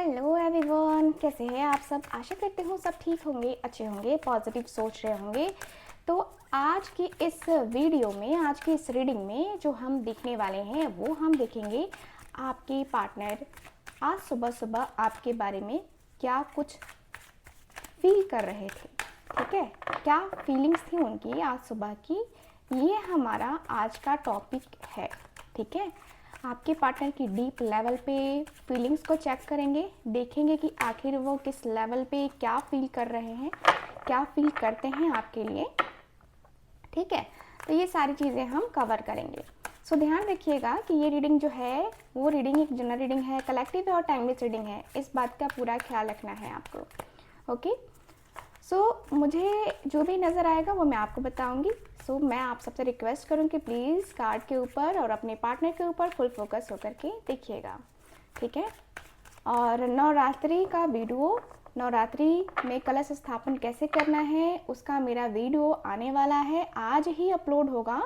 Hello everyone, कैसे हैं आप सब। आशा करते हूँ सब ठीक होंगे, अच्छे होंगे, पॉजिटिव सोच रहे होंगे। तो आज की इस वीडियो में, आज की इस रीडिंग में जो हम देखने वाले हैं वो हम देखेंगे आपके पार्टनर आज सुबह सुबह आपके बारे में क्या कुछ फील कर रहे थे। ठीक है, क्या फीलिंग्स थी उनकी आज सुबह की, ये हमारा आज का टॉपिक है। ठीक है, आपके पार्टनर की डीप लेवल पे फीलिंग्स को चेक करेंगे, देखेंगे कि आखिर वो किस लेवल पे क्या फील कर रहे हैं, क्या फील करते हैं आपके लिए। ठीक है, तो ये सारी चीज़ें हम कवर करेंगे। सो ध्यान रखिएगा कि ये रीडिंग जो है वो रीडिंग एक जनरल रीडिंग है, कलेक्टिव है और टाइमलेस रीडिंग है। इस बात का पूरा ख्याल रखना है आपको। ओके, सो मुझे जो भी नज़र आएगा वो मैं आपको बताऊंगी। सो मैं आप सबसे रिक्वेस्ट करूँ कि प्लीज़ कार्ड के ऊपर और अपने पार्टनर के ऊपर फुल फोकस होकर के देखिएगा। ठीक है, और नवरात्रि का वीडियो, नवरात्रि में कलश स्थापन कैसे करना है उसका मेरा वीडियो आने वाला है, आज ही अपलोड होगा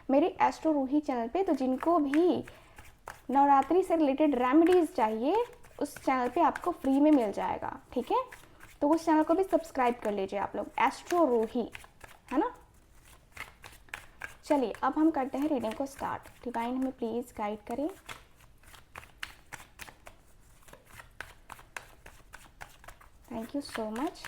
मेरे एस्ट्रो रूही चैनल पे। तो जिनको भी नवरात्रि से रिलेटेड रेमेडीज़ चाहिए उस चैनल पे आपको फ्री में मिल जाएगा। ठीक है, तो उस चैनल को भी सब्सक्राइब कर लीजिए आप लोग, एस्ट्रो रूही, है ना। चलिए अब हम करते हैं रीडिंग को स्टार्ट। डिवाइन हमें प्लीज़ गाइड करें। Thank you so much.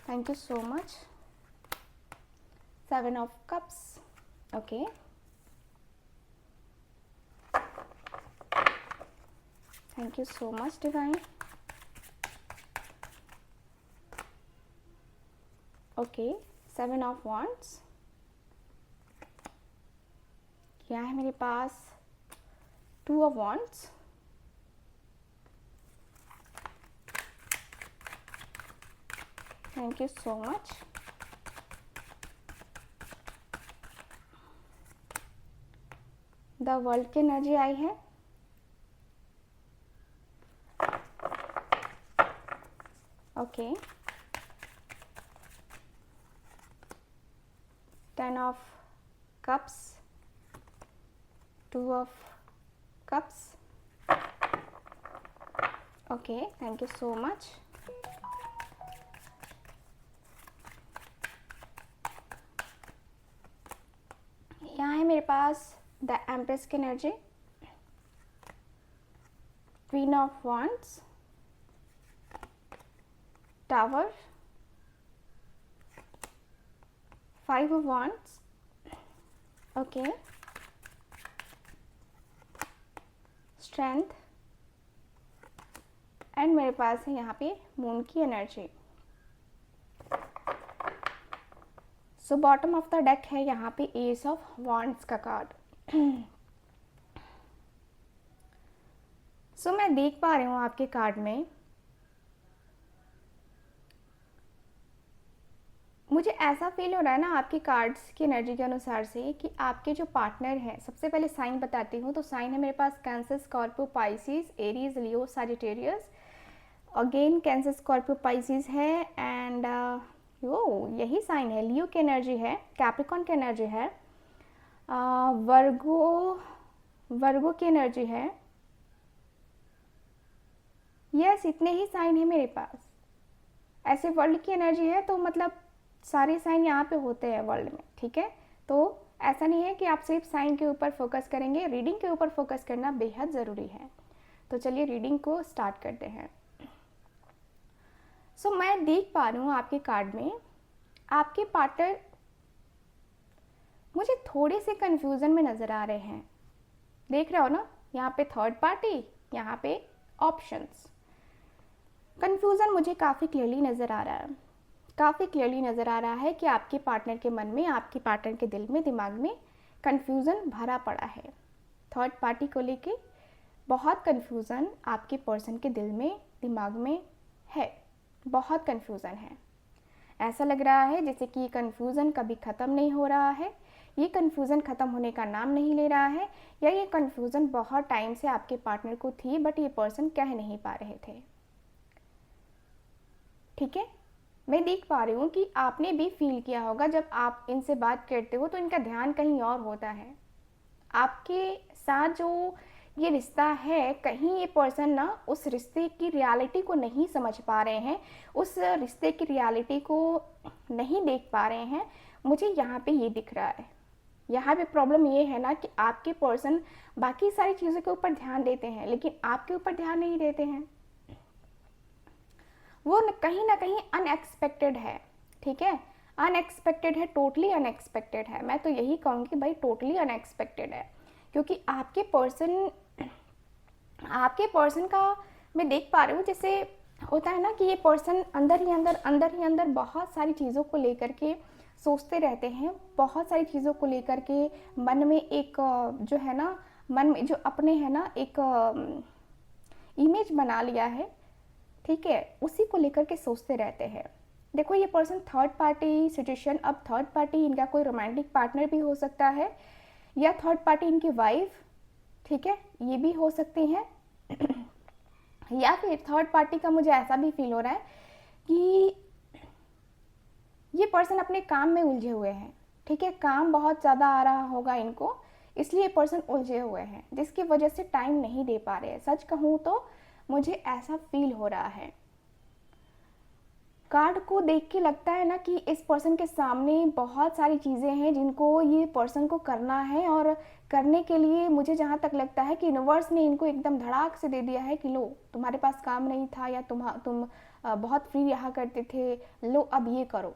Thank you so much. 7 of cups. Okay, thank you so much divine. Okay, 7 of wands. क्या है मेरे पास? 2 of wands. Thank you so much. The world की energy आई है। Okay, 10 of cups, 2 of cups. Okay, thank you so much. यहाँ है मेरे पास the empress की energy, queen of wands, tower, 5 of wands. Okay, strength, and मेरे पास है यहाँ पे मून की energy. So bottom of the deck है यहाँ पे एस ऑफ वांड्स का कार्ड। सो मैं देख पा रही हूँ आपके कार्ड में, मुझे ऐसा फील हो रहा है ना आपके कार्ड्स की एनर्जी के अनुसार से कि आपके जो पार्टनर हैं, सबसे पहले साइन बताती हूँ। तो साइन है मेरे पास Cancer, Scorpio, Pisces, Aries, Leo, Sagittarius. Again Cancer, Scorpio, Pisces है एंड वो यही साइन है। लियो की एनर्जी है, कैप्रिकॉन की एनर्जी है, वर्गो की एनर्जी है। यस, इतने ही साइन है मेरे पास। ऐसे वर्ल्ड की एनर्जी है तो मतलब सारे साइन यहाँ पे होते हैं वर्ल्ड में। ठीक है, तो ऐसा नहीं है कि आप सिर्फ साइन के ऊपर फोकस करेंगे, रीडिंग के ऊपर फोकस करना बेहद ज़रूरी है। तो चलिए रीडिंग को स्टार्ट करते हैं। सो मैं देख पा रही हूँ आपके कार्ड में आपके पार्टनर मुझे थोड़े से कंफ्यूजन में नज़र आ रहे हैं। देख रहे हो ना, यहाँ पे थर्ड पार्टी, यहाँ पे ऑप्शंस। कंफ्यूजन मुझे काफ़ी क्लियरली नज़र आ रहा है, काफ़ी क्लियरली नज़र आ रहा है कि आपके पार्टनर के मन में, आपके पार्टनर के दिल में, दिमाग में कंफ्यूजन भरा पड़ा है। थर्ड पार्टी को लेके बहुत कंफ्यूजन आपके पर्सन के दिल में, दिमाग में है, बहुत कंफ्यूजन है। ऐसा लग रहा है जैसे कि ये कंफ्यूजन कभी ख़त्म नहीं हो रहा है, ये कंफ्यूजन ख़त्म होने का नाम नहीं ले रहा है, या ये कंफ्यूजन बहुत टाइम से आपके पार्टनर को थी बट ये पर्सन कह नहीं पा रहे थे। ठीक है, मैं देख पा रही हूँ कि आपने भी फील किया होगा जब आप इनसे बात करते हो तो इनका ध्यान कहीं और होता है। आपके साथ जो ये रिश्ता है, कहीं ये पर्सन ना उस रिश्ते की रियलिटी को नहीं समझ पा रहे हैं, उस रिश्ते की रियलिटी को नहीं देख पा रहे हैं। मुझे यहाँ पे ये दिख रहा है। यहाँ पे प्रॉब्लम ये है ना कि आपके पर्सन बाकी सारी चीज़ों के ऊपर ध्यान देते हैं लेकिन आपके ऊपर ध्यान नहीं देते हैं। वो कहीं ना कहीं अनएक्सपेक्टेड है, ठीक है, अनएक्सपेक्टेड है, टोटली अनएक्सपेक्टेड है। मैं तो यही कहूँगी भाई टोटली अनएक्सपेक्टेड है, क्योंकि आपके पर्सन का मैं देख पा रही हूँ, जैसे होता है ना कि ये पर्सन अंदर ही अंदर बहुत सारी चीज़ों को लेकर के सोचते रहते हैं, बहुत सारी चीज़ों को लेकर के मन में एक जो है ना, मन में जो अपने है ना एक इमेज बना लिया है, ठीक है, उसी को लेकर के सोचते रहते हैं। देखो ये पर्सन थर्ड पार्टी सिचुएशन, अब थर्ड पार्टी इनका कोई रोमांटिक पार्टनर भी हो सकता है या थर्ड पार्टी इनकी वाइफ, ठीक है, ये भी हो सकती हैं या फिर थर्ड पार्टी का मुझे ऐसा भी फील हो रहा है कि ये पर्सन अपने काम में उलझे हुए हैं, ठीक है, काम बहुत ज़्यादा आ रहा होगा इनको, इसलिए पर्सन उलझे हुए हैं जिसकी वजह से टाइम नहीं दे पा रहे हैं। सच कहूँ तो मुझे ऐसा फील हो रहा है। कार्ड को देख के लगता है ना कि इस पर्सन के सामने बहुत सारी चीज़ें हैं जिनको ये पर्सन को करना है, और करने के लिए मुझे जहाँ तक लगता है कि यूनिवर्स ने इनको एकदम धड़ाक से दे दिया है कि लो तुम्हारे पास काम नहीं था या तुम बहुत फ्री रहा करते थे, लो अब ये करो।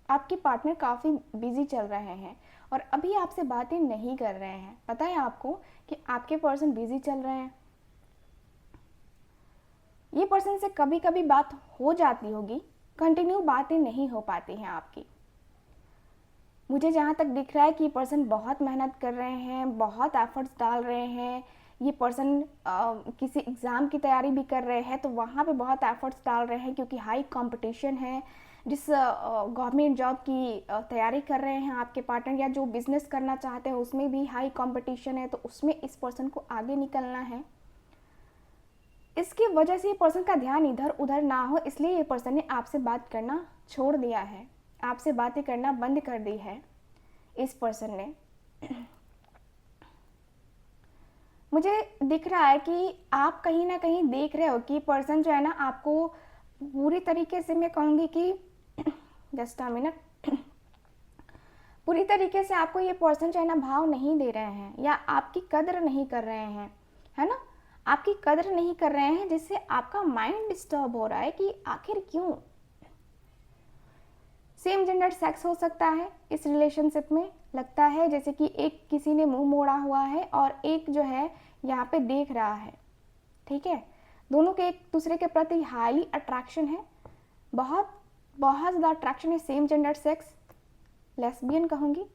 आपके पार्टनर काफ़ी बिजी चल रहे हैं और अभी आपसे बातें नहीं कर रहे हैं। पता है आपको कि आपके पर्सन बिजी चल रहे हैं। ये पर्सन से कभी कभी बात हो जाती होगी, कंटिन्यू बातें नहीं हो पाती हैं आपकी। मुझे जहाँ तक दिख रहा है कि ये पर्सन बहुत मेहनत कर रहे हैं, बहुत एफर्ट्स डाल रहे हैं। ये पर्सन किसी एग्ज़ाम की तैयारी भी कर रहे हैं तो वहाँ पे बहुत एफर्ट्स डाल रहे हैं, क्योंकि हाई कंपटीशन है। जिस गवर्नमेंट जॉब की तैयारी कर रहे हैं आपके पार्टनर, या जो बिज़नेस करना चाहते हैं उसमें भी हाई कंपटीशन है, तो उसमें इस पर्सन को आगे निकलना है। इसकी वजह से ये पर्सन का ध्यान इधर उधर ना हो, इसलिए ये पर्सन ने आपसे बात करना छोड़ दिया है, आपसे बातें करना बंद कर दी है इस पर्सन ने। मुझे दिख रहा है कि आप कहीं ना कहीं देख रहे हो कि पर्सन जो है ना आपको पूरी तरीके से, मैं कहूँगी कि जस्ट अ मिनट, पूरी तरीके से आपको ये पर्सन जो है ना भाव नहीं दे रहे हैं या आपकी कदर नहीं कर रहे हैं, है ना, आपकी कदर नहीं कर रहे हैं, जिससे आपका माइंड डिस्टर्ब हो रहा है कि आखिर क्यों। सेम जेंडर सेक्स हो सकता है इस रिलेशनशिप में, लगता है जैसे कि एक किसी ने मुंह मोड़ा हुआ है और एक जो है यहाँ पे देख रहा है, ठीक है, दोनों के एक दूसरे के प्रति हाईली अट्रैक्शन है, बहुत बहुत ज़्यादा अट्रैक्शन है। सेम जेंडर सेक्स, लेस्बियन कहूँगी,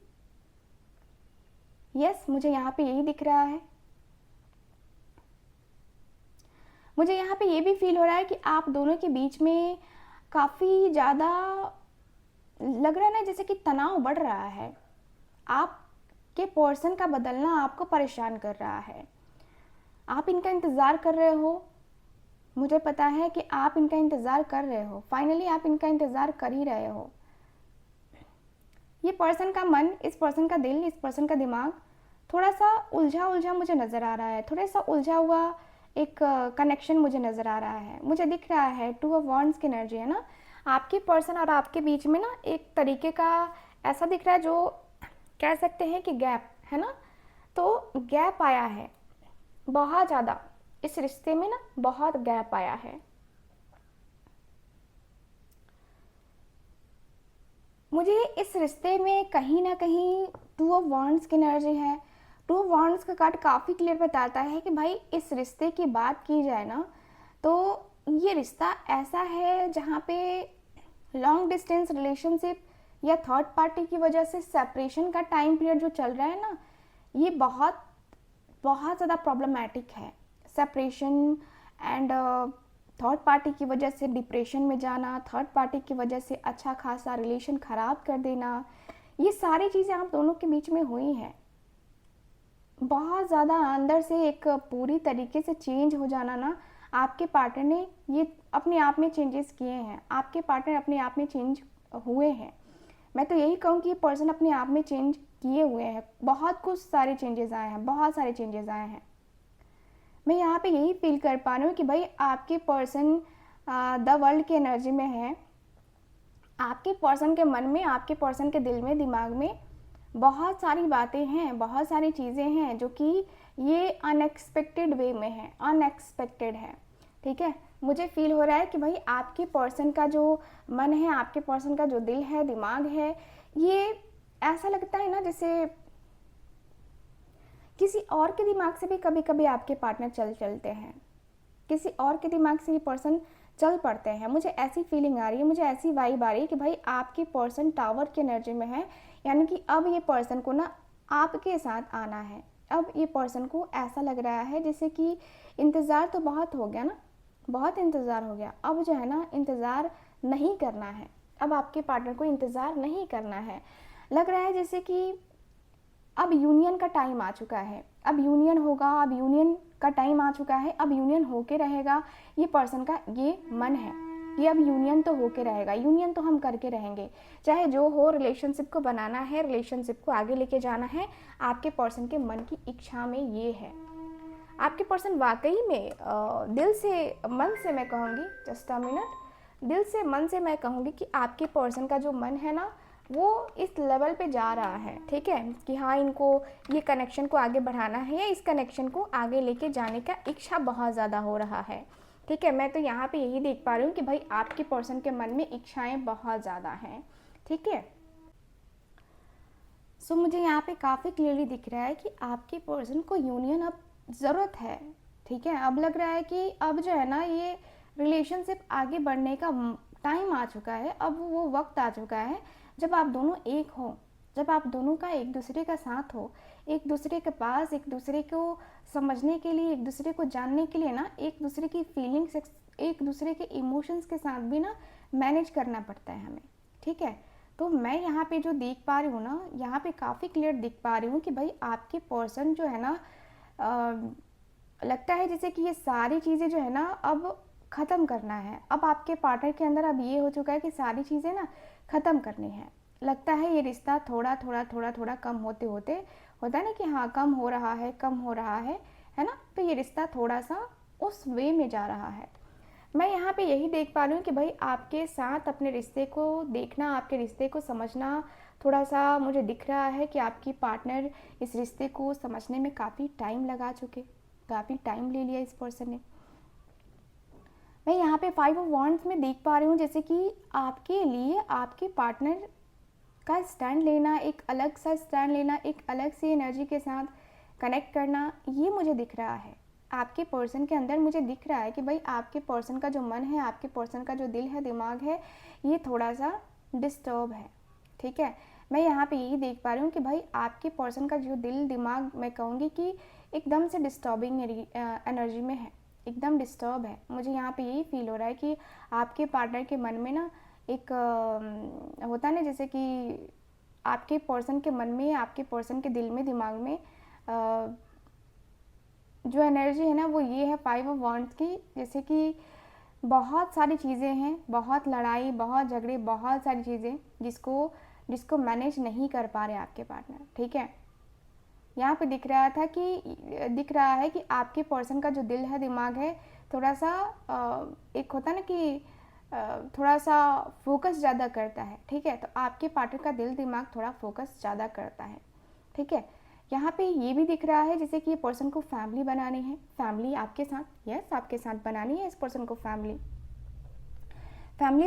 यस, मुझे यहाँ पे यही दिख रहा है। मुझे यहाँ पे ये भी फील हो रहा है कि आप दोनों के बीच में काफ़ी ज़्यादा लग रहा है ना जैसे कि तनाव बढ़ रहा है। आपके पर्सन का बदलना आपको परेशान कर रहा है। आप इनका इंतज़ार कर रहे हो, मुझे पता है कि आप इनका इंतज़ार कर रहे हो, फाइनली आप इनका इंतज़ार कर ही रहे हो। ये पर्सन का मन, इस पर्सन का दिल, इस पर्सन का दिमाग थोड़ा सा उलझा उलझा मुझे नज़र आ रहा है, थोड़ा सा उलझा हुआ एक कनेक्शन मुझे नज़र आ रहा है। मुझे दिख रहा है 2 ऑफ वांड्स की एनर्जी है ना, आपके पर्सन और आपके बीच में ना एक तरीके का ऐसा दिख रहा है, जो कह सकते हैं कि गैप है ना, तो गैप आया है बहुत ज़्यादा, इस रिश्ते में ना बहुत गैप आया है। मुझे इस रिश्ते में कहीं ना कहीं 2 ऑफ वांड्स की एनर्जी है। 2 ऑफ वांड्स का कार्ड काफ़ी क्लियर बताता है कि भाई इस रिश्ते की बात की जाए ना तो ये रिश्ता ऐसा है जहाँ पे लॉन्ग डिस्टेंस रिलेशनशिप या थर्ड पार्टी की वजह से सेपरेशन का टाइम पीरियड जो चल रहा है ना, ये बहुत बहुत ज़्यादा प्रॉब्लमैटिक है। सेपरेशन एंड थर्ड पार्टी की वजह से डिप्रेशन में जाना, थर्ड पार्टी की वजह से अच्छा खासा रिलेशन ख़राब कर देना, ये सारी चीज़ें आप दोनों के बीच में हुई हैं। बहुत ज़्यादा अंदर से एक पूरी तरीके से चेंज हो जाना ना आपके पार्टनर ने ये अपने आप में चेंजेस किए हैं, आपके पार्टनर अपने आप में चेंज हुए हैं। मैं तो यही कहूँ कि ये पर्सन अपने आप में चेंज किए हुए हैं, बहुत कुछ सारे चेंजेस आए हैं, बहुत सारे चेंजेस आए हैं। मैं यहाँ पे यही फील कर पा रही हूँ कि भाई आपके पर्सन द वर्ल्ड की एनर्जी में है। आपके पर्सन के मन में, आपके पर्सन के दिल में, दिमाग में बहुत सारी बातें हैं, बहुत सारी चीज़ें हैं जो कि ये अनएक्सपेक्टेड वे में है, अनएक्सपेक्टेड है। ठीक है, मुझे फील हो रहा है कि भाई आपके पर्सन का जो मन है, आपके पर्सन का जो दिल है, दिमाग है, ये ऐसा लगता है ना जैसे किसी और के दिमाग से भी कभी कभी आपके पार्टनर चलते हैं, किसी और के दिमाग से ये पर्सन चल पड़ते हैं। मुझे ऐसी फीलिंग आ रही है, मुझे ऐसी वाइब आ रही है कि भाई आपके पर्सन टावर की एनर्जी में है, यानी कि अब ये पर्सन को ना आपके साथ आना है। अब ये पर्सन को ऐसा लग रहा है जैसे कि इंतज़ार तो बहुत हो गया ना, बहुत इंतज़ार हो गया, अब जो है ना इंतज़ार नहीं करना है, अब आपके पार्टनर को इंतज़ार नहीं करना है। लग रहा है जैसे कि अब यूनियन का टाइम आ चुका है, अब यूनियन होगा, अब यूनियन का टाइम आ चुका है, अब यूनियन होके रहेगा। ये पर्सन का ये मन है कि अब यूनियन तो होके रहेगा, यूनियन तो हम करके रहेंगे, चाहे जो हो। रिलेशनशिप को बनाना है, रिलेशनशिप को आगे लेके जाना है, आपके पर्सन के मन की इच्छा में ये है। आपके पर्सन वाकई में दिल से, मन से मैं कहूँगी, जस्ट अ मिनट, दिल से, मन से मैं कहूँगी कि आपके पर्सन का जो मन है ना वो इस लेवल पे जा रहा है। ठीक है, कि हाँ इनको ये कनेक्शन को आगे बढ़ाना है, या इस कनेक्शन को आगे लेके जाने का इच्छा बहुत ज़्यादा हो रहा है। ठीक है, मैं तो यहाँ पे यही देख पा रही हूँ कि भाई आपके पर्सन के मन में इच्छाएं बहुत ज़्यादा हैं। ठीक है, सो मुझे यहाँ पे काफ़ी क्लियरली दिख रहा है कि आपके पर्सन को यूनियन अब ज़रूरत है। ठीक है, अब लग रहा है कि अब जो है ना ये रिलेशनशिप आगे बढ़ने का टाइम आ चुका है, अब वो वक्त आ चुका है जब आप दोनों एक हो, जब आप दोनों का एक दूसरे का साथ हो, एक दूसरे के पास, एक दूसरे को समझने के लिए, एक दूसरे को जानने के लिए ना, एक दूसरे की फीलिंग्स, एक दूसरे के इमोशंस के साथ भी ना मैनेज करना पड़ता है हमें। ठीक है, तो मैं यहाँ पे जो देख पा रही हूँ ना, यहाँ पे काफ़ी क्लियर दिख पा रही हूँ कि भाई आपके पर्सन जो है ना लगता है जैसे कि ये सारी चीज़ें जो है ना अब ख़त्म करना है। अब आपके पार्टनर के अंदर अब ये हो चुका है कि सारी चीज़ें ना ख़त्म करनी है। लगता है ये रिश्ता थोड़ा थोड़ा थोड़ा थोड़ा कम होते होते, होता है ना कि हाँ कम हो रहा है, कम हो रहा है ना, तो ये रिश्ता थोड़ा सा उस वे में जा रहा है। मैं यहाँ पे यही देख पा रही हूँ कि भाई आपके साथ अपने रिश्ते को देखना, आपके रिश्ते को समझना थोड़ा सा मुझे दिख रहा है कि आपकी पार्टनर इस रिश्ते को समझने में काफ़ी टाइम लगा चुके, काफ़ी टाइम ले लिया इस पर्सन ने। मैं यहाँ पे 5 ऑफ वॉन्ड्स में देख पा रही हूँ जैसे कि आपके लिए आपके पार्टनर का स्टैंड लेना, एक अलग सा स्टैंड लेना, एक अलग सी एनर्जी के साथ कनेक्ट करना, ये मुझे दिख रहा है। आपके पर्सन के अंदर मुझे दिख रहा है कि भाई आपके पर्सन का जो मन है, आपके पर्सन का जो दिल है, दिमाग है, ये थोड़ा सा डिस्टर्ब है। ठीक है, मैं यहाँ पे यही देख पा रही हूँ कि भाई आपके पर्सन का जो दिल दिमाग, मैं कहूँगी कि एकदम से डिस्टर्बिंग एनर्जी में है, एकदम डिस्टर्ब है। मुझे यहाँ पे यही फील हो रहा है कि आपके पार्टनर के मन में ना एक होता है ना जैसे कि आपके पर्सन के मन में, आपके पर्सन के दिल में, दिमाग में जो एनर्जी है ना वो ये है 5 ऑफ वॉन्ड्स की, जैसे कि बहुत सारी चीज़ें हैं, बहुत लड़ाई, बहुत झगड़े, बहुत सारी चीज़ें जिसको मैनेज नहीं कर पा रहे आपके पार्टनर। ठीक है, यहाँ पे दिख रहा है कि आपके पर्सन का जो दिल है, दिमाग है, थोड़ा सा एक होता है ना कि थोड़ा सा फोकस ज़्यादा करता है। ठीक है, तो आपके पार्टनर का दिल दिमाग थोड़ा फोकस ज़्यादा करता है। ठीक है, यहाँ पे ये भी दिख रहा है जैसे कि ये पर्सन को फैमिली बनानी है, फैमिली आपके साथ, यस आपके साथ बनानी है इस पर्सन को फैमिली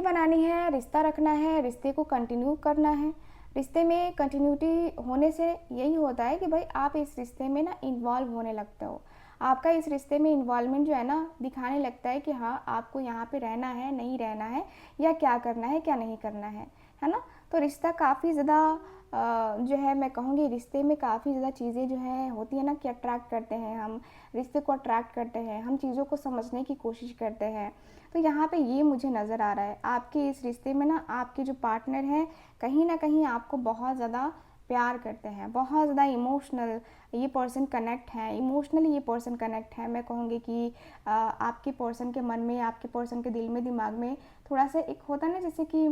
बनानी है, रिश्ता रखना है, रिश्ते को कंटिन्यू करना है। रिश्ते में कंटिन्यूटी होने से यही होता है कि भाई आप इस रिश्ते में ना इन्वॉल्व होने लगते हो, आपका इस रिश्ते में इन्वॉल्वमेंट जो है ना दिखाने लगता है कि हाँ आपको यहाँ पे रहना है, नहीं रहना है, या क्या करना है, क्या नहीं करना है ना। तो रिश्ता काफ़ी ज़्यादा जो है मैं कहूँगी रिश्ते में काफ़ी ज़्यादा चीज़ें जो है होती है ना कि अट्रैक्ट करते हैं, हम रिश्ते को अट्रैक्ट करते हैं, हम चीज़ों को समझने की कोशिश करते हैं। तो यहाँ पे ये मुझे नज़र आ रहा है आपके इस रिश्ते में ना, आपके जो पार्टनर हैं कहीं ना कहीं आपको बहुत ज़्यादा प्यार करते हैं, बहुत ज़्यादा इमोशनल ये पर्सन कनेक्ट है, इमोशनली ये पर्सन कनेक्ट है। मैं कहूँगी कि आपके पर्सन के मन में, आपके पर्सन के दिल में, दिमाग में थोड़ा सा एक होता है ना, जैसे कि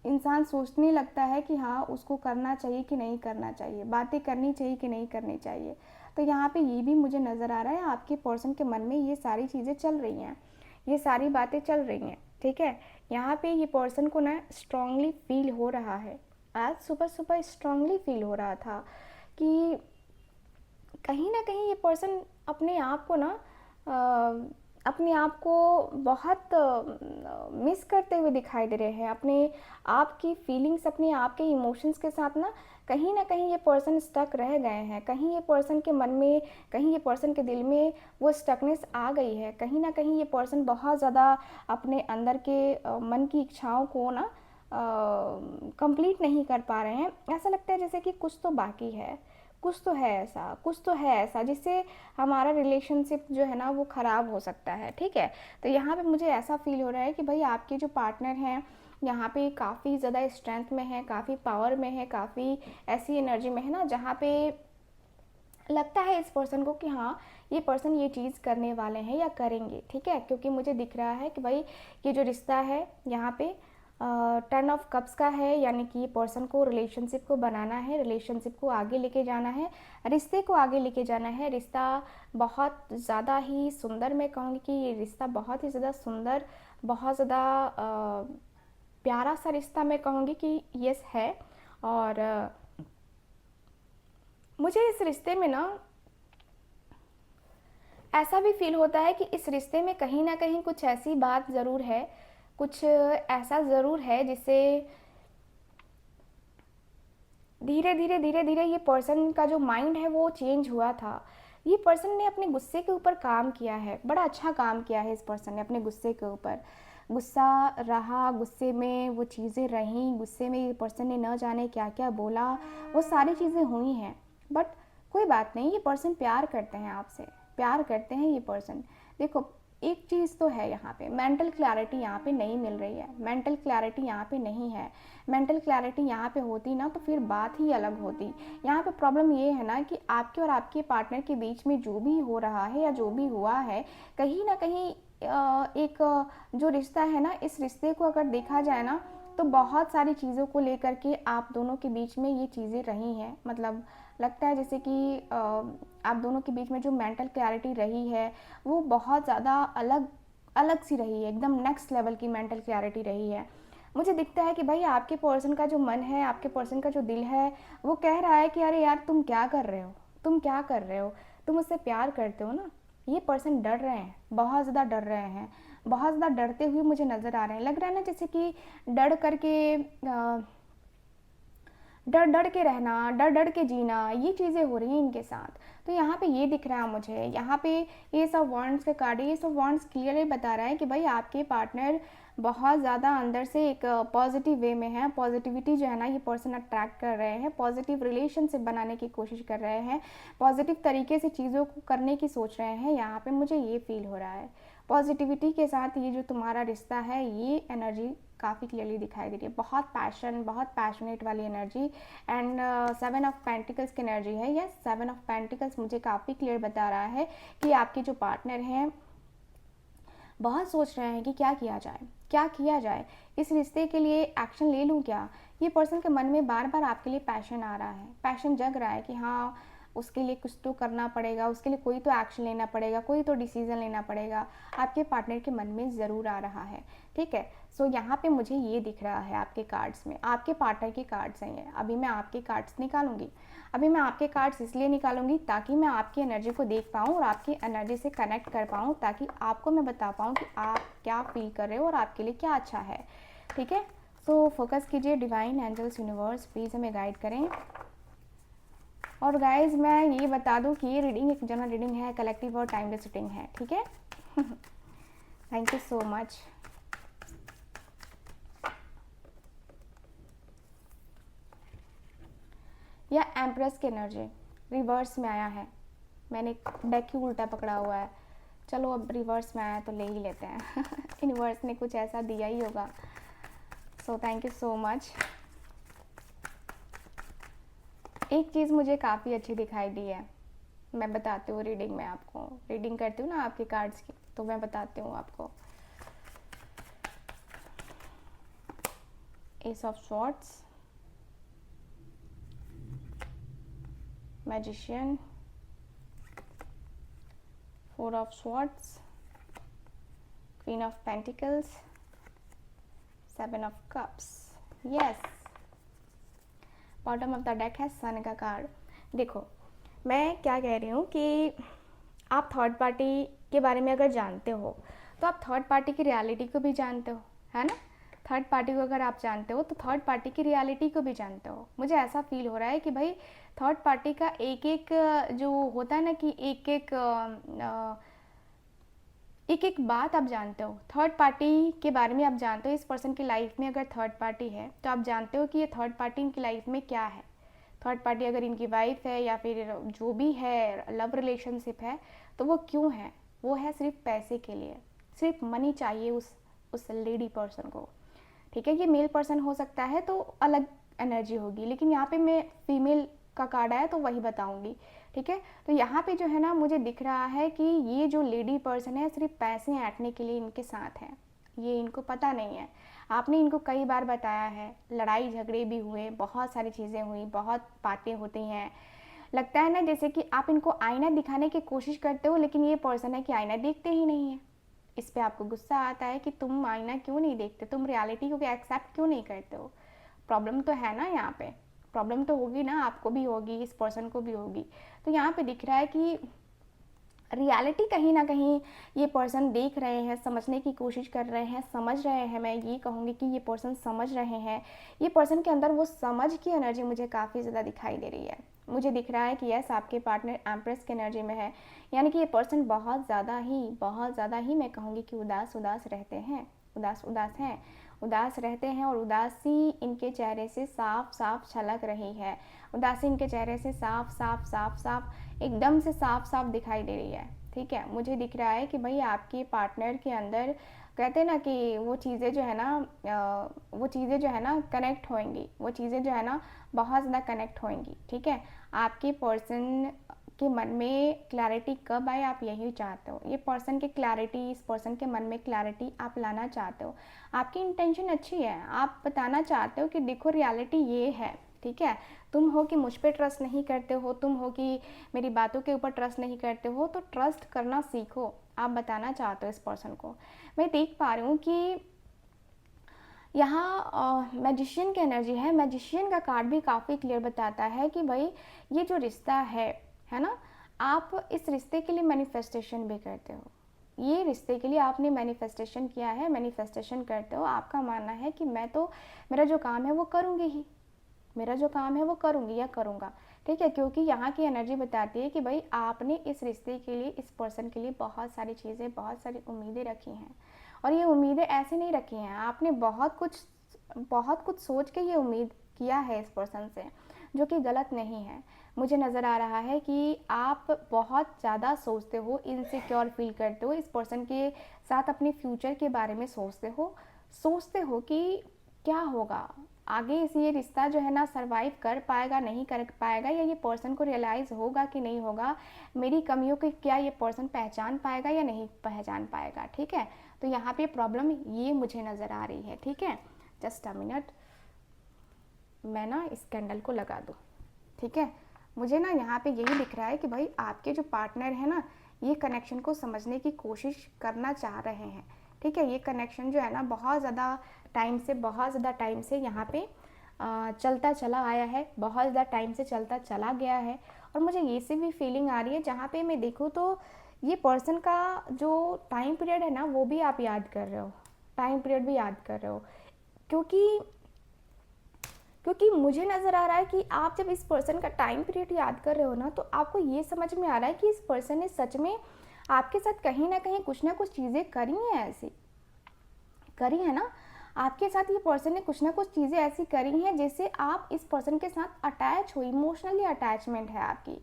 इंसान सोचने लगता है कि हाँ उसको करना चाहिए कि नहीं करना चाहिए, बातें करनी चाहिए कि नहीं करनी चाहिए। तो यहाँ पे ये भी मुझे नज़र आ रहा है आपके पर्सन के मन में ये सारी चीज़ें चल रही हैं, ये सारी बातें चल रही हैं, ठीक है। यहाँ पे ये पर्सन को ना स्ट्रांगली फील हो रहा है, आज सुबह सुबह स्ट्रांगली फील हो रहा था कि कहीं ना कहीं ये पर्सन अपने आप को ना अपने आप को बहुत मिस करते हुए दिखाई दे रहे हैं, अपने आप की फीलिंग्स, अपने आप के इमोशंस के साथ ना कहीं ये पर्सन स्टक रह गए हैं, कहीं ये पर्सन के मन में, कहीं ये पर्सन के दिल में वो स्टकनेस आ गई है, कहीं ना कहीं ये पर्सन बहुत ज़्यादा अपने अंदर के मन की इच्छाओं को ना कंप्लीट नहीं कर पा रहे हैं। ऐसा लगता है जैसे कि कुछ तो बाकी है, कुछ तो है ऐसा, कुछ तो है ऐसा जिससे हमारा रिलेशनशिप जो है ना वो ख़राब हो सकता है, ठीक है। तो यहाँ पे मुझे ऐसा फील हो रहा है कि भाई आपके जो पार्टनर हैं यहाँ पे काफ़ी ज़्यादा स्ट्रेंथ में है, काफ़ी पावर में है, काफ़ी ऐसी एनर्जी में है ना, जहाँ पे लगता है इस पर्सन को कि हाँ ये पर्सन ये चीज़ करने वाले हैं या करेंगे, ठीक है। क्योंकि मुझे दिख रहा है कि भाई ये जो रिश्ता है यहाँ पे 10 ऑफ कप्स का है, यानी कि ये पर्सन को रिलेशनशिप को बनाना है, रिलेशनशिप को आगे लेके जाना है, रिश्ते को आगे लेके जाना है। रिश्ता बहुत ज़्यादा ही सुंदर, मैं कहूँगी कि ये रिश्ता बहुत ही ज़्यादा सुंदर, बहुत ज़्यादा प्यारा सा रिश्ता मैं कहूँगी कि यस है। और मुझे इस रिश्ते में ना ऐसा भी फील होता है कि इस रिश्ते में कहीं ना कहीं कुछ ऐसी बात ज़रूर है, कुछ ऐसा ज़रूर है जिससे धीरे धीरे ये पर्सन का जो माइंड है वो चेंज हुआ था। ये पर्सन ने अपने गुस्से के ऊपर काम किया है, बड़ा अच्छा काम किया है इस पर्सन ने अपने गुस्से के ऊपर। गुस्सा रहा, गुस्से में वो चीज़ें रहीं, गुस्से में ये पर्सन ने न जाने क्या क्या बोला, वो सारी चीज़ें हुई हैं। बट कोई बात नहीं, ये पर्सन प्यार करते हैं आपसे, प्यार करते हैं ये पर्सन। देखो एक चीज़ तो है, यहाँ पे मेंटल क्लैरिटी यहाँ पे नहीं मिल रही है, मेंटल क्लैरिटी यहाँ पे नहीं है। मेंटल क्लैरिटी यहाँ पे होती ना तो फिर बात ही अलग होती। यहाँ पे प्रॉब्लम ये है ना कि आपके और आपके पार्टनर के बीच में जो भी हो रहा है या जो भी हुआ है, कहीं ना कहीं एक जो रिश्ता है ना, इस रिश्ते को अगर देखा जाए ना तो बहुत सारी चीज़ों को लेकर के आप दोनों के बीच में ये चीज़ें रही हैं। मतलब लगता है जैसे कि आप दोनों के बीच में जो मेंटल क्लैरिटी रही है वो बहुत ज़्यादा अलग अलग सी रही है, एकदम नेक्स्ट लेवल की मेंटल क्लैरिटी रही है। मुझे दिखता है कि भाई आपके पर्सन का जो मन है, आपके पर्सन का जो दिल है, वो कह रहा है कि अरे यार तुम क्या कर रहे हो, तुम क्या कर रहे हो, तुम उससे प्यार करते हो ना। ये पर्सन डर रहे हैं, बहुत ज़्यादा डर रहे हैं, बहुत ज़्यादा डरते हुए मुझे नज़र आ रहे हैं। लग रहा है ना जैसे कि डर करके डर डर के रहना, डर डर के जीना, ये चीज़ें हो रही हैं इनके साथ। तो यहाँ पे ये दिख रहा है मुझे, यहाँ पे ये सब वॉन्ड्स का कार्ड, ये सब वॉन्ड्स क्लियरली बता रहा है कि भाई आपके पार्टनर बहुत ज़्यादा अंदर से एक पॉजिटिव वे में है। पॉजिटिविटी जो है ना ये पर्सन अट्रैक्ट कर रहे हैं, पॉजिटिव रिलेशनशिप बनाने की कोशिश कर रहे हैं, पॉजिटिव तरीके से चीज़ों को करने की सोच रहे हैं। यहाँ पे मुझे ये फील हो रहा है पॉजिटिविटी के साथ ये जो तुम्हारा रिश्ता है, ये एनर्जी काफ़ी क्लियरली दिखाई दे रही है। बहुत पैशन, बहुत पैशनेट वाली एनर्जी। एंड 7 ऑफ पेंटिकल्स की एनर्जी है। यस, 7 ऑफ पेंटिकल्स मुझे काफ़ी क्लियर बता रहा है कि आपके जो पार्टनर हैं बहुत सोच रहे हैं कि क्या किया जाए, क्या किया जाए, इस रिश्ते के लिए एक्शन ले लूँ क्या। ये पर्सन के मन में बार बार आपके लिए पैशन आ रहा है, पैशन जग रहा है कि हाँ उसके लिए कुछ तो करना पड़ेगा, उसके लिए कोई तो एक्शन लेना पड़ेगा, कोई तो डिसीज़न लेना पड़ेगा। आपके पार्टनर के मन में ज़रूर आ रहा है, ठीक है। सो यहाँ पे मुझे ये दिख रहा है आपके कार्ड्स में, आपके पार्टनर के कार्ड्स हैं ये। अभी मैं आपके कार्ड्स निकालूंगी, अभी मैं आपके कार्ड्स इसलिए निकालूंगी ताकि मैं आपकी एनर्जी को देख पाऊँ और आपकी एनर्जी से कनेक्ट कर पाऊँ, ताकि आपको मैं बता पाऊँ कि आप क्या फील कर रहे हो और आपके लिए क्या अच्छा है, ठीक है। सो फोकस कीजिए, डिवाइन एंजल्स यूनिवर्स प्लीज़ हमें गाइड करें। और गाइज मैं ये बता दूं कि ये रीडिंग एक जनरल रीडिंग है, कलेक्टिव और टाइमलेस रीडिंग है, ठीक है। Thank you so much. या एम्प्रेस की एनर्जी रिवर्स में आया है, मैंने डेक ही उल्टा पकड़ा हुआ है। चलो अब रिवर्स में आया तो ले ही लेते हैं। यूनिवर्स ने कुछ ऐसा दिया ही होगा। So thank you so much. एक चीज़ मुझे काफ़ी अच्छी दिखाई दी है, मैं बताती हूँ रीडिंग में आपको। रीडिंग करती हूँ ना आपके कार्ड्स की, तो मैं बताती हूँ आपको। S of swords, magician, four of swords, queen of pentacles, seven of cups. Yes, bottom of the deck है सन का कार्ड। देखो मैं क्या कह रही हूँ कि आप थर्ड पार्टी के बारे में अगर जानते हो तो आप थर्ड पार्टी की रियलिटी को भी जानते हो, है ना। थर्ड पार्टी को अगर आप जानते हो तो थर्ड पार्टी की रियलिटी को भी जानते हो। मुझे ऐसा फील हो रहा है कि भाई थर्ड पार्टी का एक एक जो होता है ना कि एक एक बात आप जानते हो। थर्ड पार्टी के बारे में आप जानते हो, इस पर्सन की लाइफ में अगर थर्ड पार्टी है तो आप जानते हो कि ये थर्ड पार्टी इनकी लाइफ में क्या है। थर्ड पार्टी अगर इनकी वाइफ है या फिर जो भी है, लव रिलेशनशिप है, तो वो क्यों है? वो है सिर्फ पैसे के लिए, सिर्फ मनी चाहिए उस लेडी पर्सन को। ठीक है, ये मेल पर्सन हो सकता है तो अलग एनर्जी होगी, लेकिन यहाँ पे मैं फीमेल का कार्ड आया तो वही बताऊंगी। ठीक है, तो यहाँ पे जो है ना मुझे दिख रहा है कि ये जो लेडी पर्सन है सिर्फ पैसे ऐंठने के लिए इनके साथ है। ये इनको पता नहीं है, आपने इनको कई बार बताया है, लड़ाई झगड़े भी हुए, बहुत सारी चीज़ें हुई, बहुत बातें होती हैं। लगता है ना जैसे कि आप इनको आईना दिखाने की कोशिश करते हो, लेकिन ये पर्सन है कि आईना देखते ही नहीं है। इस पे आपको गुस्सा आता है कि तुम आईना क्यों नहीं देखते, तुम रियलिटी को एक्सेप्ट क्यों नहीं करते हो। प्रॉब्लम तो है ना, यहाँ पे प्रॉब्लम तो होगी ना, आपको भी होगी, इस पर्सन को भी होगी। तो यहाँ पे दिख रहा है कि रियलिटी कहीं ना कहीं ये पर्सन देख रहे हैं, समझने की कोशिश कर रहे हैं, समझ रहे हैं। मैं ये कहूँगी कि ये पर्सन समझ रहे हैं। ये पर्सन के अंदर वो समझ की एनर्जी मुझे काफ़ी ज़्यादा दिखाई दे रही है। मुझे दिख रहा है कि यस, आपके पार्टनर एम्प्रेस की एनर्जी में है, यानी कि ये पर्सन बहुत ज़्यादा ही मैं कहूँगी कि उदास रहते हैं, उदास रहते हैं। और उदासी इनके चेहरे से साफ छलक रही है। उदासी इनके चेहरे से साफ एकदम से साफ दिखाई दे रही है। ठीक है, मुझे दिख रहा है कि भाई आपके पार्टनर के अंदर कहते हैं ना कि वो चीज़ें जो है ना कनेक्ट होंगी, वो चीज़ें जो है ना बहुत ज़्यादा कनेक्ट होंगी। ठीक है, आपके पर्सन के मन में क्लैरिटी कब आए, आप यही चाहते हो। ये पर्सन की क्लैरिटी, इस पर्सन के मन में क्लैरिटी आप लाना चाहते हो। आपकी इंटेंशन अच्छी है, आप बताना चाहते हो कि देखो रियलिटी ये है। ठीक है, तुम हो कि मुझ पर ट्रस्ट नहीं करते हो, तुम हो कि मेरी बातों के ऊपर ट्रस्ट नहीं करते हो, तो ट्रस्ट करना सीखो। आप बताना चाहते हो इस पर्सन को। मैं देख पा रही हूँ कि यहाँ मैजिशियन की एनर्जी है। मैजिशियन का कार्ड भी काफ़ी क्लियर बताता है कि भाई ये जो रिश्ता है ना, आप इस रिश्ते के लिए मैनिफेस्टेशन भी करते हो। ये रिश्ते के लिए आपने मैनिफेस्टेशन किया है, मैनिफेस्टेशन करते हो। आपका मानना है कि मैं तो मेरा जो काम है वो करूँगी ही, मेरा जो काम है वो करूँगी या करूँगा। ठीक है, क्योंकि यहाँ की एनर्जी बताती है कि भाई आपने इस रिश्ते के लिए, इस पर्सन के लिए बहुत सारी चीज़ें, बहुत सारी उम्मीदें रखी हैं। और ये उम्मीदें ऐसे नहीं रखी हैं, आपने बहुत कुछ सोच के ये उम्मीद किया है इस पर्सन से, जो कि गलत नहीं है। मुझे नज़र आ रहा है कि आप बहुत ज़्यादा सोचते हो, इनसिक्योर फील करते हो, इस पर्सन के साथ अपने फ्यूचर के बारे में सोचते हो कि क्या होगा आगे, इस ये रिश्ता जो है ना सरवाइव कर पाएगा, नहीं कर पाएगा, या ये पर्सन को रियलाइज़ होगा कि नहीं होगा, मेरी कमियों को क्या ये पर्सन पहचान पाएगा या नहीं पहचान पाएगा। ठीक है, तो यहाँ पे प्रॉब्लम ये मुझे नज़र आ रही है। ठीक है, जस्ट अ मिनट, मैं ना इस कैंडल को लगा दूँ। ठीक है, मुझे ना यहाँ पे यही दिख रहा है कि भाई आपके जो पार्टनर है ना, ये कनेक्शन को समझने की कोशिश करना चाह रहे हैं। ठीक है, ये कनेक्शन जो है ना बहुत ज़्यादा टाइम से यहाँ पे चलता चला आया है, बहुत ज़्यादा टाइम से चलता चला गया है। और मुझे ये सी भी फीलिंग आ रही है, जहाँ पे मैं देखूँ तो ये पर्सन का जो टाइम पीरियड है ना वो भी आप याद कर रहे हो, टाइम पीरियड भी याद कर रहे हो। क्योंकि मुझे नज़र आ रहा है कि आप जब इस पर्सन का टाइम पीरियड याद कर रहे हो ना, तो आपको ये समझ में आ रहा है कि इस पर्सन ने सच में आपके साथ कहीं ना कुछ चीज़ें करी हैं, ऐसी करी है ना आपके साथ। ये पर्सन ने कुछ ना कुछ चीज़ें ऐसी करी हैं जिससे आप इस पर्सन के साथ अटैच हो, इमोशनली अटैचमेंट है आपकी।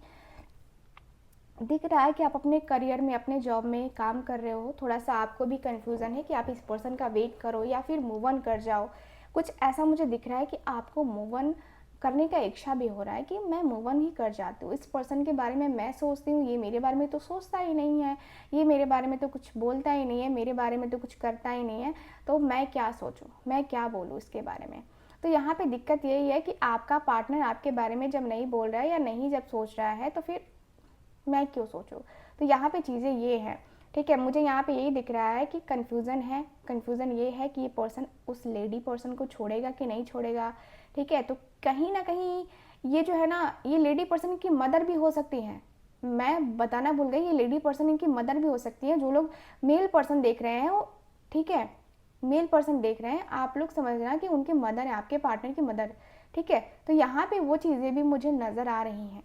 दिख रहा है कि आप अपने करियर में, अपने जॉब में काम कर रहे हो, थोड़ा सा आपको भी कंफ्यूजन है कि आप इस पर्सन का वेट करो या फिर मूव ऑन कर जाओ। कुछ ऐसा मुझे दिख रहा है कि आपको मूव ऑन करने का इच्छा भी हो रहा है कि मैं मूव ऑन ही कर जाती हूँ। इस पर्सन के बारे में मैं सोचती हूँ, ये मेरे बारे में तो सोचता ही नहीं है, ये मेरे बारे में तो कुछ बोलता ही नहीं है, मेरे बारे में तो कुछ करता ही नहीं है, तो मैं क्या सोचूँ, मैं क्या बोलूँ इसके बारे में। तो यहाँ पे दिक्कत यही है कि आपका पार्टनर आपके बारे में जब नहीं बोल रहा है या नहीं जब सोच रहा है तो फिर मैं क्यों सोचूं। तो यहाँ पे चीज़ें ये हैं, ठीक है। मुझे यहाँ पे यही दिख रहा है कि कन्फ्यूज़न है। कन्फ्यूज़न ये है कि ये पर्सन उस लेडी पर्सन को छोड़ेगा कि नहीं छोड़ेगा, ठीक है। तो कहीं ना कहीं ये जो है ना, ये लेडी पर्सन की मदर भी हो सकती है। मैं बताना भूल गई, ये लेडी पर्सन इनकी मदर भी हो सकती है। जो लोग मेल पर्सन देख रहे हैं वो, ठीक है, मेल पर्सन देख रहे हैं, आप लोग समझना कि उनकी मदर है, आपके पार्टनर की मदर, ठीक है। तो यहाँ पे वो चीज़ें भी मुझे नज़र आ रही हैं,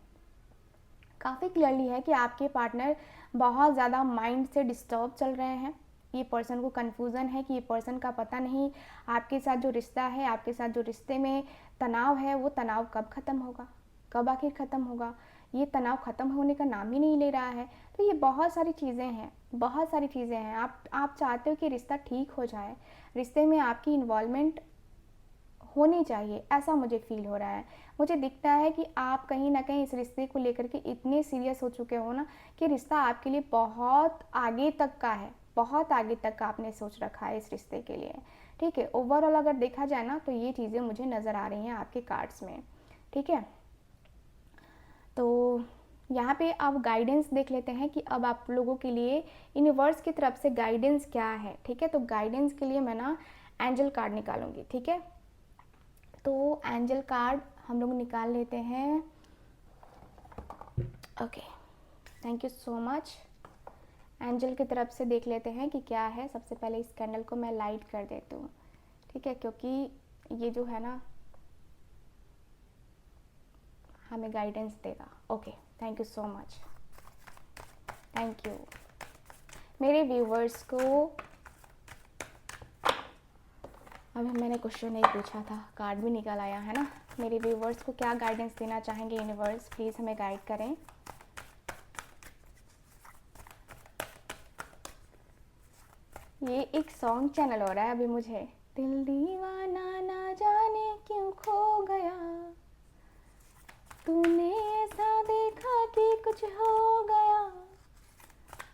काफ़ी क्लियरली है कि आपके पार्टनर बहुत ज़्यादा माइंड से डिस्टर्ब चल रहे हैं। ये पर्सन को कन्फ्यूज़न है कि ये पर्सन का पता नहीं आपके साथ जो रिश्ता है, आपके साथ जो रिश्ते में तनाव है, वो तनाव कब ख़त्म होगा, कब आखिर ख़त्म होगा। ये तनाव ख़त्म होने का नाम ही नहीं ले रहा है। तो ये बहुत सारी चीज़ें हैं, बहुत सारी चीज़ें हैं। आप चाहते हो कि रिश्ता ठीक हो जाए, रिश्ते में आपकी इन्वॉल्वमेंट होनी चाहिए, ऐसा मुझे फील हो रहा है। मुझे दिखता है कि आप कहीं ना कहीं इस रिश्ते को लेकर के इतने सीरियस हो चुके हो ना कि रिश्ता आपके लिए बहुत आगे तक का है, बहुत आगे तक का आपने सोच रखा है इस रिश्ते के लिए, ठीक है। ओवरऑल अगर देखा जाए ना तो ये चीज़ें मुझे नज़र आ रही हैं आपके कार्ड्स में, ठीक है। तो यहाँ पे अब गाइडेंस देख लेते हैं कि अब आप लोगों के लिए यूनिवर्स की तरफ से गाइडेंस क्या है, ठीक है। तो गाइडेंस के लिए मैं ना एंजल कार्ड निकालूंगी, ठीक है। तो एंजल कार्ड हम लोग निकाल लेते हैं। Okay, thank you so much. Angel की तरफ से देख लेते हैं कि क्या है। सबसे पहले इस कैंडल को मैं लाइट कर देती हूँ, ठीक है, क्योंकि ये जो है ना हमें गाइडेंस देगा। Okay, thank you so much, thank you. मेरे व्यूवर्स को अभी मैंने क्वेश्चन नहीं पूछा था, कार्ड भी निकल आया है ना। मेरे व्यूवर्स को क्या गाइडेंस देना चाहेंगे यूनिवर्स, प्लीज़ हमें गाइड करें। ये एक सॉन्ग चैनल हो रहा है अभी मुझे, दिल दीवाना ना जाने क्यों खो गया, तूने ऐसा देखा कि कुछ हो गया।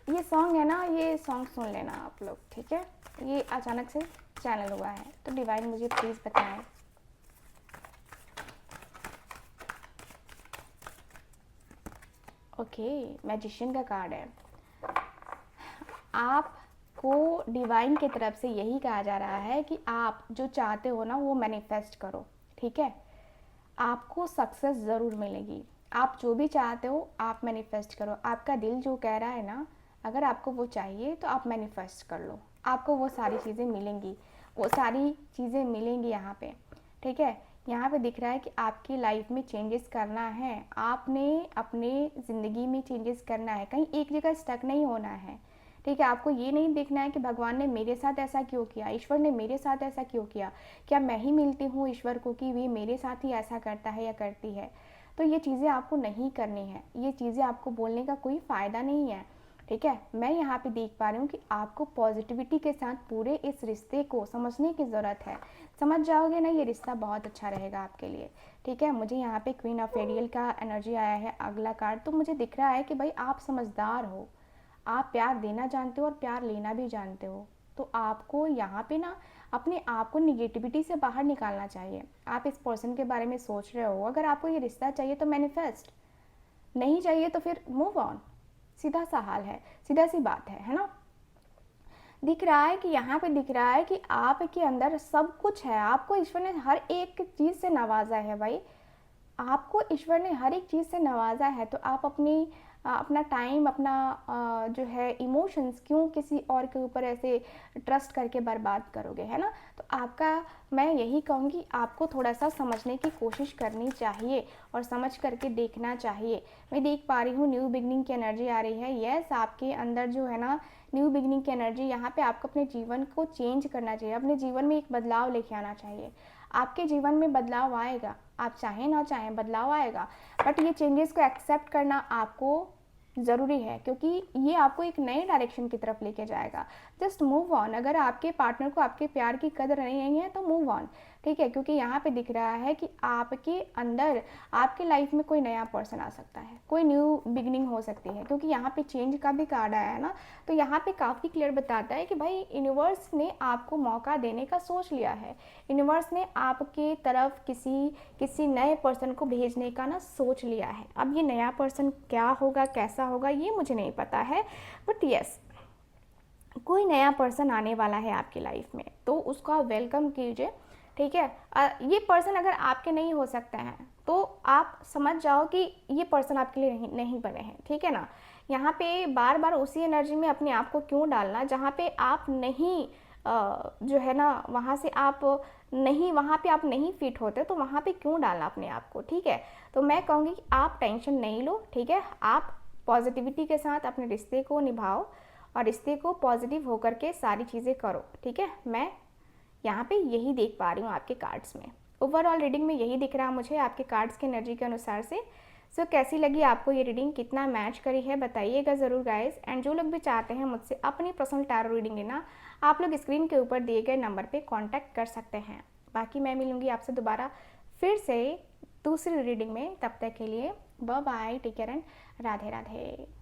ये सॉन्ग है ना, ये सॉन्ग सुन लेना आप लोग, ठीक है। ये अचानक से चैनल हुआ है, तो डिवाइन मुझे प्लीज़ बताएं। ओके, मैजिशियन का कार्ड है। आपको डिवाइन की तरफ से यही कहा जा रहा है कि आप जो चाहते हो ना वो मैनिफेस्ट करो, ठीक है। आपको सक्सेस ज़रूर मिलेगी। आप जो भी चाहते हो आप मैनिफेस्ट करो। आपका दिल जो कह रहा है ना, अगर आपको वो चाहिए तो आप मैनिफेस्ट कर लो, आपको वो सारी चीज़ें मिलेंगी, वो सारी चीज़ें मिलेंगी यहाँ पे, ठीक है। यहाँ पे दिख रहा है कि आपकी लाइफ में चेंजेस करना है, आपने अपने ज़िंदगी में चेंजेस करना है, कहीं एक जगह स्टक नहीं होना है, ठीक है। आपको ये नहीं देखना है कि भगवान ने मेरे साथ ऐसा क्यों किया, ईश्वर ने मेरे साथ ऐसा क्यों किया, क्या मैं ही मिलती हूँ ईश्वर को कि वे मेरे साथ ही ऐसा करता है या करती है। तो ये चीज़ें आपको नहीं करनी है, ये चीज़ें आपको बोलने का कोई फ़ायदा नहीं है, ठीक है। मैं यहाँ पे देख पा रही हूँ कि आपको पॉजिटिविटी के साथ पूरे इस रिश्ते को समझने की ज़रूरत है। समझ जाओगे ना, ये रिश्ता बहुत अच्छा रहेगा आपके लिए, ठीक है। मुझे यहाँ पे क्वीन ऑफ एरियल का एनर्जी आया है अगला कार्ड। तो मुझे दिख रहा है कि भाई आप समझदार हो, आप प्यार देना जानते हो और प्यार लेना भी जानते हो। तो आपको यहाँ पे ना अपने आप को निगेटिविटी से बाहर निकालना चाहिए। आप इस पर्सन के बारे में सोच रहे हो, अगर आपको ये रिश्ता चाहिए तो मैनिफेस्ट, नहीं चाहिए तो फिर मूव ऑन, सीधा सा हाल है, सीधा सी बात है ना। दिख रहा है कि यहाँ पे दिख रहा है कि आपके अंदर सब कुछ है, आपको ईश्वर ने हर एक चीज़ से नवाजा है भाई, आपको ईश्वर ने हर एक चीज़ से नवाजा है। तो आप अपना टाइम, अपना जो है इमोशंस क्यों किसी और के ऊपर ऐसे ट्रस्ट करके बर्बाद करोगे, है ना। तो आपका, मैं यही कहूँगी, आपको थोड़ा सा समझने की कोशिश करनी चाहिए और समझ करके देखना चाहिए। मैं देख पा रही हूँ न्यू बिगनिंग की एनर्जी आ रही है। यस, आपके अंदर जो है ना न्यू बिगनिंग की एनर्जी, यहाँ पे आपको अपने जीवन को चेंज करना चाहिए, अपने जीवन में एक बदलाव लेके आना चाहिए। आपके जीवन में बदलाव आएगा, आप चाहें ना चाहें बदलाव आएगा, बट ये चेंजेस को एक्सेप्ट करना आपको ज़रूरी है, क्योंकि ये आपको एक नए डायरेक्शन की तरफ लेके जाएगा। Just move on. अगर आपके पार्टनर को आपके प्यार की कदर नहीं है तो मूव ऑन, ठीक है, क्योंकि यहाँ पे दिख रहा है कि आपके अंदर आपके लाइफ में कोई नया पर्सन आ सकता है, कोई न्यू बिगनिंग हो सकती है, क्योंकि यहाँ पे चेंज का भी कार्ड आया है ना। तो यहाँ पे काफ़ी क्लियर बताता है कि भाई यूनिवर्स ने आपको मौका देने का सोच लिया है, यूनिवर्स ने आपके तरफ किसी नए पर्सन को भेजने का ना सोच लिया है। अब ये नया पर्सन क्या होगा, कैसा होगा, ये मुझे नहीं पता है, बट यस, कोई नया पर्सन आने वाला है आपकी लाइफ में, तो उसका वेलकम कीजिए। ठीक है, ये पर्सन अगर आपके नहीं हो सकते हैं तो आप समझ जाओ कि ये पर्सन आपके लिए नहीं बने हैं। ठीक है ना, यहाँ पे बार बार उसी एनर्जी में अपने आप को क्यों डालना जहाँ पे आप नहीं जो है ना, वहाँ पे आप नहीं फिट होते, तो वहाँ पे क्यों डालना अपने आप को। ठीक है, तो मैं कहूँगी कि आप टेंशन नहीं लो। ठीक है, आप पॉजिटिविटी के साथ अपने रिश्ते को निभाओ और रिश्ते को पॉजिटिव होकर के सारी चीज़ें करो। ठीक है, मैं यहाँ पे यही देख पा रही हूँ आपके कार्ड्स में, ओवरऑल रीडिंग में यही दिख रहा है मुझे आपके कार्ड्स की एनर्जी के अनुसार से। सो कैसी लगी आपको ये रीडिंग, कितना मैच करी है बताइएगा ज़रूर गाइस। एंड जो लोग भी चाहते हैं मुझसे अपनी पर्सनल टैरो रीडिंग लेना, आप लोग स्क्रीन के ऊपर दिए गए नंबर पे कांटेक्ट कर सकते हैं। बाकी मैं मिलूँगी आपसे दोबारा फिर से दूसरी रीडिंग में, तब तक के लिए bye bye, take care and Radhe Radhe.